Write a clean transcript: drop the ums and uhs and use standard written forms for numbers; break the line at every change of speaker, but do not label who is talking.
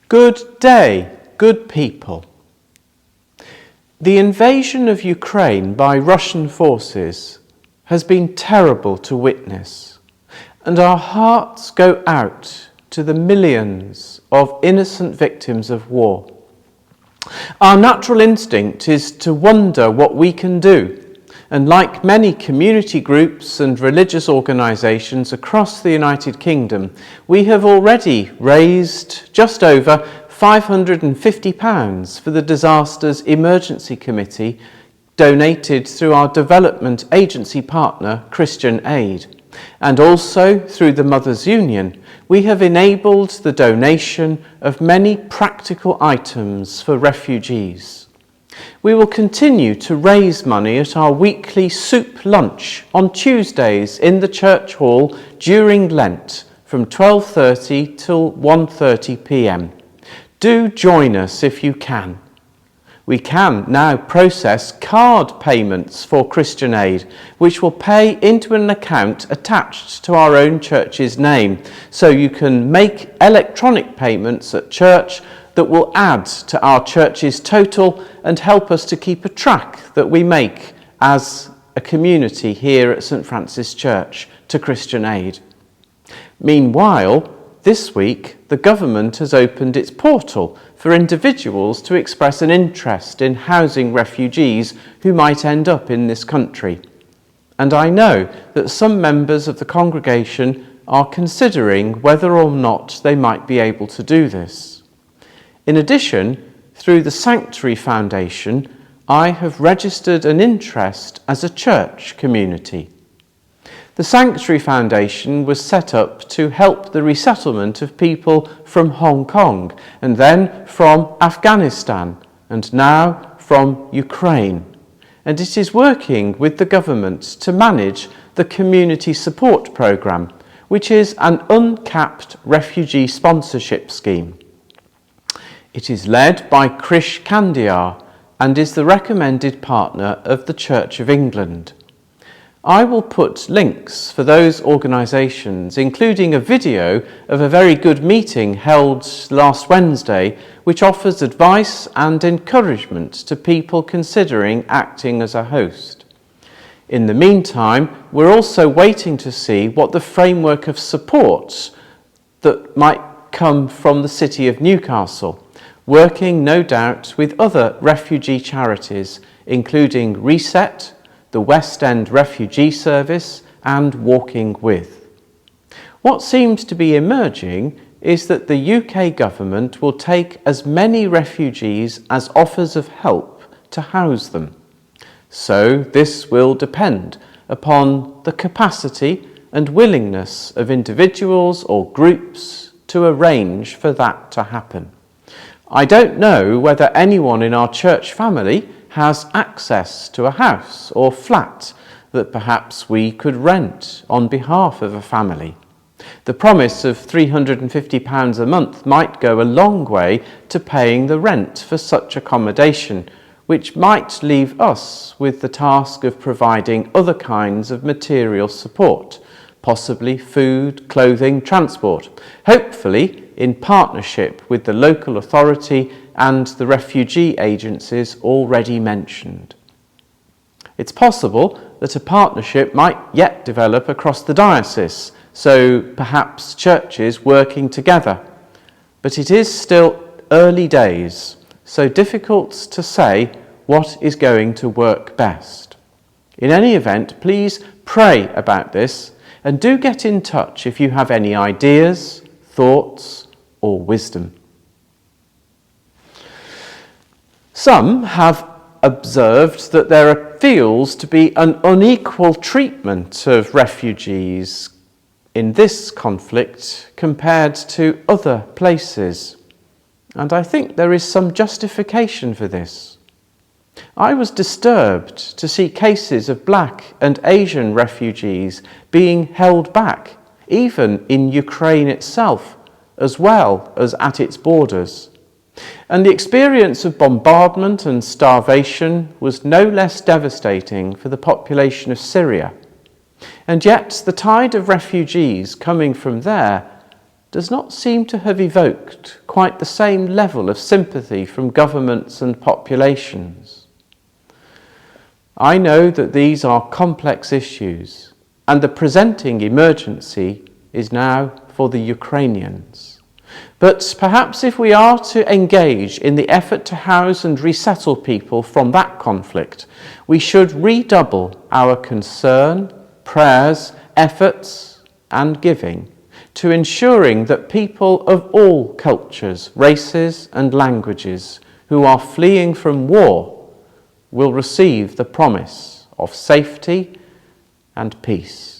Good day, good people. The invasion of Ukraine by Russian forces has been terrible to witness, and our hearts go out to the millions of innocent victims of war. Our natural instinct is to wonder what we can do, and like many community groups and religious organisations across the United Kingdom, we have already raised just over £550 for the Disasters Emergency Committee, donated through our development agency partner, Christian Aid. And also through the Mothers' Union, we have enabled the donation of many practical items for refugees. We will continue to raise money at our weekly soup lunch on Tuesdays in the church hall during Lent from 12:30 till 1:30 p.m. Do join us if you can. We can now process card payments for Christian Aid, which will pay into an account attached to our own church's name, so you can make electronic payments at church that will add to our church's total and help us to keep a track that we make as a community here at St Francis Church to Christian Aid. Meanwhile, this week, the government has opened its portal for individuals to express an interest in housing refugees who might end up in this country. And I know that some members of the congregation are considering whether or not they might be able to do this. In addition, through the Sanctuary Foundation, I have registered an interest as a church community. The Sanctuary Foundation was set up to help the resettlement of people from Hong Kong, and then from Afghanistan, and now from Ukraine. And it is working with the government to manage the Community Support Programme, which is an uncapped refugee sponsorship scheme. It is led by Krish Kandiar and is the recommended partner of the Church of England. I will put links for those organisations, including a video of a very good meeting held last Wednesday, which offers advice and encouragement to people considering acting as a host. In the meantime, we're also waiting to see what the framework of support that might come from the city of Newcastle, working no doubt with other refugee charities, including Reset, the West End Refugee Service, and Walking With. What seems to be emerging is that the UK government will take as many refugees as offers of help to house them. So this will depend upon the capacity and willingness of individuals or groups to arrange for that to happen. I don't know whether anyone in our church family has access to a house or flat that perhaps we could rent on behalf of a family. The promise of £350 a month might go a long way to paying the rent for such accommodation, which might leave us with the task of providing other kinds of material support, possibly food, clothing, transport, hopefully in partnership with the local authority and the refugee agencies already mentioned. It's possible that a partnership might yet develop across the diocese, so perhaps churches working together. But it is still early days, so difficult to say what is going to work best. In any event, please pray about this and do get in touch if you have any ideas, thoughts, or wisdom. Some have observed that there feels to be an unequal treatment of refugees in this conflict compared to other places. And I think there is some justification for this. I was disturbed to see cases of Black and Asian refugees being held back, even in Ukraine itself, as well as at its borders. And the experience of bombardment and starvation was no less devastating for the population of Syria. And yet the tide of refugees coming from there does not seem to have evoked quite the same level of sympathy from governments and populations. I know that these are complex issues, and the presenting emergency is now for the Ukrainians. But perhaps if we are to engage in the effort to house and resettle people from that conflict, we should redouble our concern, prayers, efforts, and giving to ensuring that people of all cultures, races, and languages who are fleeing from war will receive the promise of safety and peace.